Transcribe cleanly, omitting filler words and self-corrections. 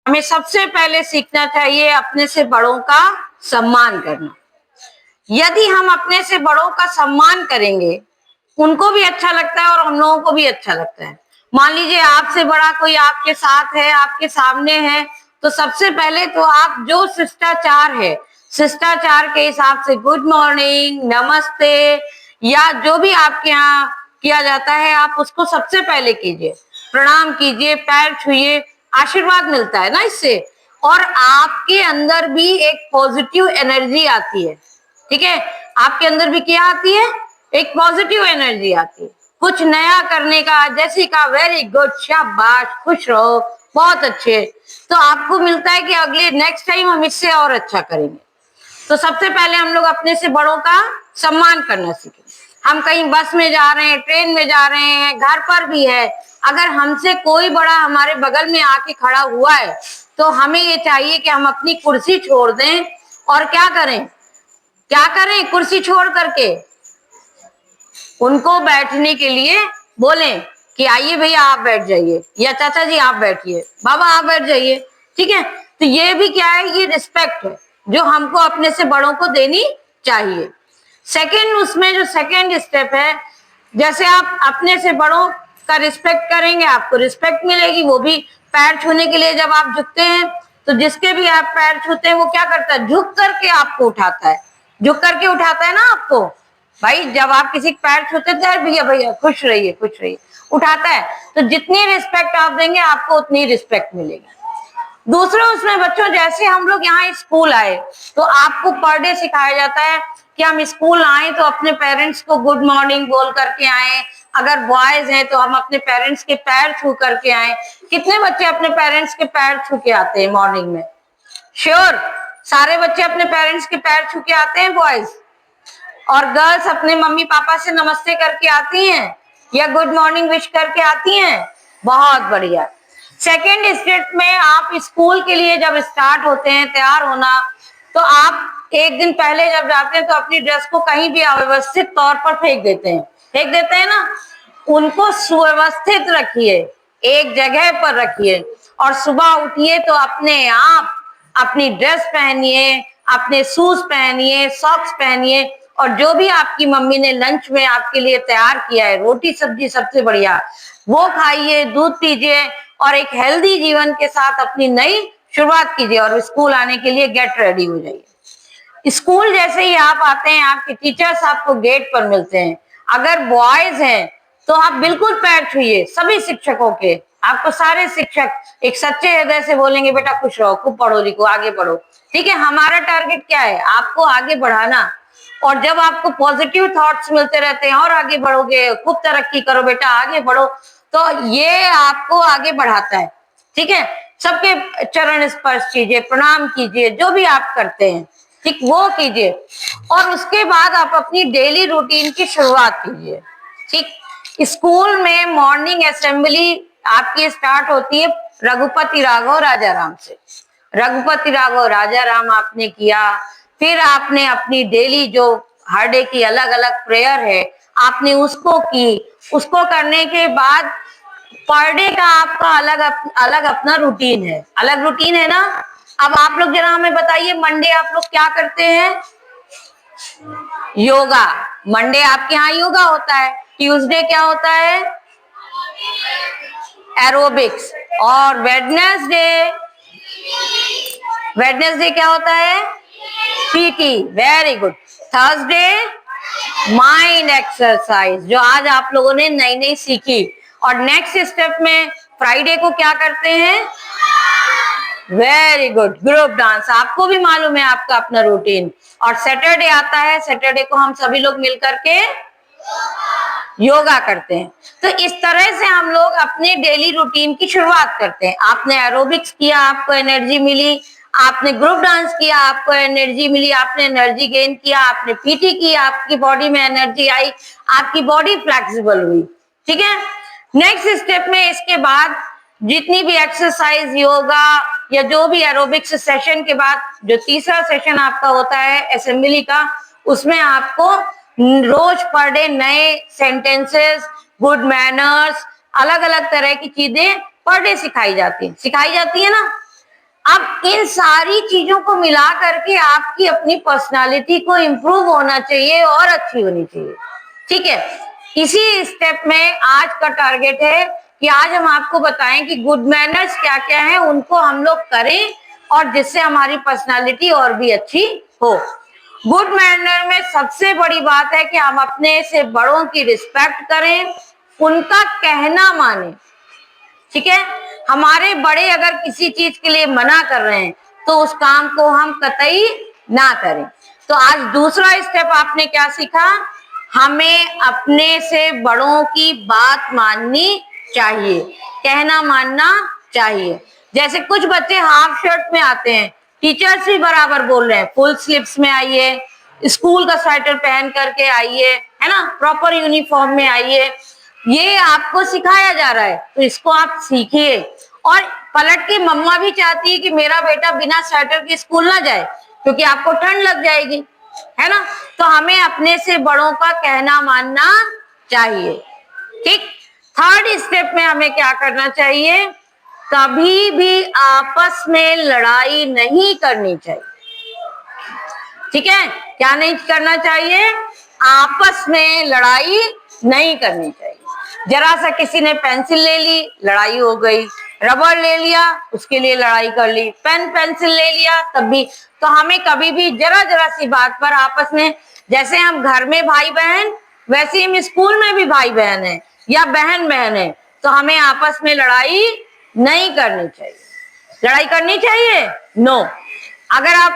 हमें सबसे पहले सीखना चाहिए अपने से बड़ों का सम्मान करना। यदि हम अपने से बड़ों का सम्मान करेंगे, उनको भी अच्छा लगता है और हम लोगों को भी अच्छा लगता है। मान लीजिए आपसे बड़ा कोई आपके साथ है, आपके सामने है, तो सबसे पहले तो आप जो शिष्टाचार है, शिष्टाचार के हिसाब से गुड मॉर्निंग, नमस्ते या जो भी आपके यहाँ किया जाता है, आप उसको सबसे पहले कीजिए, प्रणाम कीजिए, पैर छुइए, आशीर्वाद मिलता है ना इससे, और आपके अंदर भी एक पॉजिटिव एनर्जी आती है। ठीक है, आपके अंदर भी क्या आती है? एक पॉजिटिव एनर्जी आती है, कुछ नया करने का। जैसे कहा वेरी गुड, शाबाश, खुश रहो, बहुत अच्छे, तो आपको मिलता है कि अगले नेक्स्ट टाइम हम इससे और अच्छा करेंगे। तो सबसे पहले हम लोग अपने से बड़ों का सम्मान करना सीखें। हम कहीं बस में जा रहे हैं, ट्रेन में जा रहे हैं, घर पर भी है, अगर हमसे कोई बड़ा हमारे बगल में आके खड़ा हुआ है, तो हमें ये चाहिए कि हम अपनी कुर्सी छोड़ दें और क्या करें, कुर्सी छोड़ करके उनको बैठने के लिए बोलें कि आइए भैया आप बैठ जाइए, या चाचा जी आप बैठिए, बाबा आप बैठ जाइए। ठीक है, तो ये भी क्या है, ये रिस्पेक्ट है जो हमको अपने से बड़ों को देनी चाहिए। सेकंड, उसमें जो सेकंड स्टेप है, जैसे आप अपने से बड़ों का रिस्पेक्ट करेंगे, आपको रिस्पेक्ट मिलेगी। वो भी पैर छूने के लिए जब आप झुकते हैं, तो जिसके भी आप पैर छूते हैं वो क्या करता है, झुक करके आपको उठाता है, झुक करके उठाता है ना आपको। भाई जब आप किसी के पैर छूते थे, भैया भैया खुश रहिए, खुश रहिए, उठाता है। तो जितनी रिस्पेक्ट आप देंगे, आपको उतनी रिस्पेक्ट मिलेगी। दूसरा, उसमें बच्चों, जैसे हम लोग यहाँ स्कूल आए, तो आपको पर डे सिखाया जाता है कि हम स्कूल आए तो अपने पेरेंट्स को गुड मॉर्निंग बोल करके आए। अगर बॉयज हैं तो हम अपने पेरेंट्स के पैर छू करके आए। कितने बच्चे अपने पेरेंट्स के पैर छू के आते हैं मॉर्निंग में? श्योर, सारे बच्चे अपने पेरेंट्स के पैर छू के आते हैं बॉयज, और गर्ल्स अपने मम्मी पापा से नमस्ते करके आती हैं या गुड मॉर्निंग विश करके आती हैं। बहुत बढ़िया। सेकेंड स्टेप में आप स्कूल के लिए जब स्टार्ट होते हैं तैयार होना, तो आप एक दिन पहले जब जाते हैं तो अपनी ड्रेस को कहीं भी अव्यवस्थित तौर पर फेंक देते हैं ना, उनको सुव्यवस्थित रखिए, एक जगह पर रखिए, और सुबह उठिए तो अपने आप अपनी ड्रेस पहनिए, अपने शूज पहनिए, सॉक्स पहनिए, और जो भी आपकी मम्मी ने लंच में आपके लिए तैयार किया है, रोटी सब्जी सबसे बढ़िया, वो खाइए, दूध पीजिए, और एक हेल्दी जीवन के साथ अपनी नई शुरुआत कीजिए, और स्कूल आने के लिए गेट रेडी हो जाइए। स्कूल जैसे ही आप आते हैं, आपके टीचर्स आपको गेट पर मिलते हैं। अगर बॉयज हैं तो आप बिल्कुल पैर छुइए सभी शिक्षकों के। आपको सारे शिक्षक एक सच्चे हृदय से बोलेंगे, बेटा खुश रहो, खूब पढ़ो लिखो, आगे बढ़ो। ठीक है, हमारा टारगेट क्या है, आपको आगे बढ़ाना। और जब आपको पॉजिटिव थॉट्स मिलते रहते हैं, और आगे बढ़ोगे, खूब तरक्की करो बेटा, आगे बढ़ो, तो ये आपको आगे बढ़ाता है। ठीक है, सबके चरण स्पर्श कीजिए, प्रणाम कीजिए, जो भी आप करते हैं, ठीक, वो कीजिए, और उसके बाद आप अपनी डेली रूटीन की शुरुआत कीजिए। ठीक, स्कूल में मॉर्निंग असेंबली आपकी स्टार्ट होती है रघुपति राघव राजा राम से। रघुपति राघव राजा राम आपने किया, फिर आपने अपनी डेली जो हर डे की अलग अलग प्रेयर है आपने उसको की। उसको करने के बाद पर डे का आपका अलग अपना रूटीन है, अलग रूटीन है ना। अब आप लोग जरा हमें बताइए, मंडे आप लोग क्या करते हैं? योगा। मंडे आपके यहाँ योगा होता है। ट्यूसडे क्या होता है? एरोबिक्स। और वेडनेसडे क्या होता है? PT. Very good. Thursday mind exercise, जो आज आप लोगों ने नई नई सीखी। और नेक्स्ट स्टेप में फ्राइडे को क्या करते हैं? Very good, group dance. आपको भी मालूम है आपका अपना रूटीन। और सैटरडे आता है, सैटरडे को हम सभी लोग मिलकर के योगा करते हैं। तो इस तरह से हम लोग अपने डेली रूटीन की शुरुआत करते हैं। आपने एरोबिक्स किया, आपको एनर्जी मिली, आपने ग्रुप डांस किया, आपको एनर्जी मिली, आपने एनर्जी गेन किया, आपने पीटी की, आपकी बॉडी में एनर्जी आई, आपकी बॉडी फ्लेक्सिबल हुई। ठीक है, नेक्स्ट स्टेप में इसके बाद जितनी भी एक्सरसाइज, योगा या जो भी एरोबिक्स सेशन के बाद जो तीसरा सेशन आपका होता है असेंबली का, उसमें आपको रोज पर डे नए सेंटेंसेस, गुड मैनर्स, अलग अलग तरह की चीजें पर डे सिखाई जाती है ना। अब इन सारी चीजों को मिला करके आपकी अपनी पर्सनालिटी को इम्प्रूव होना चाहिए और अच्छी होनी चाहिए। ठीक है, इसी स्टेप में आज का टारगेट है कि आज हम आपको बताएं कि गुड मैनर्स क्या क्या है, उनको हम लोग करें और जिससे हमारी पर्सनालिटी और भी अच्छी हो। गुड मैनर में सबसे बड़ी बात है कि हम अपने से बड़ों की रिस्पेक्ट करें, उनका कहना माने। ठीक है, हमारे बड़े अगर किसी चीज के लिए मना कर रहे हैं तो उस काम को हम कतई ना करें। तो आज दूसरा स्टेप आपने क्या सीखा, हमें अपने से बड़ों की बात माननी चाहिए, कहना मानना चाहिए। जैसे कुछ बच्चे हाफ शर्ट में आते हैं, टीचर्स भी बराबर बोल रहे हैं फुल स्लीव्स में आइए, स्कूल का स्वेटर पहन करके आइए, है ना, प्रॉपर यूनिफॉर्म में आइए, ये आपको सिखाया जा रहा है तो इसको आप सीखिए। और पलट के मम्मा भी चाहती है कि मेरा बेटा बिना स्वेटर के स्कूल ना जाए क्योंकि आपको ठंड लग जाएगी, है ना। तो हमें अपने से बड़ों का कहना मानना चाहिए। ठीक, थर्ड स्टेप में हमें क्या करना चाहिए, कभी भी आपस में लड़ाई नहीं करनी चाहिए। ठीक है, क्या नहीं करना चाहिए, आपस में लड़ाई नहीं करनी चाहिए। जरा सा किसी ने पेंसिल ले ली, लड़ाई हो गई, रबर ले लिया उसके लिए लड़ाई कर ली, पेन पेंसिल ले लिया तब भी। तो हमें कभी भी जरा जरा सी बात पर आपस में, जैसे हम घर में भाई बहन वैसे हम स्कूल में भी भाई बहन है या बहन बहन है, तो हमें आपस में लड़ाई नहीं करनी चाहिए। लड़ाई करनी चाहिए? नो। अगर आप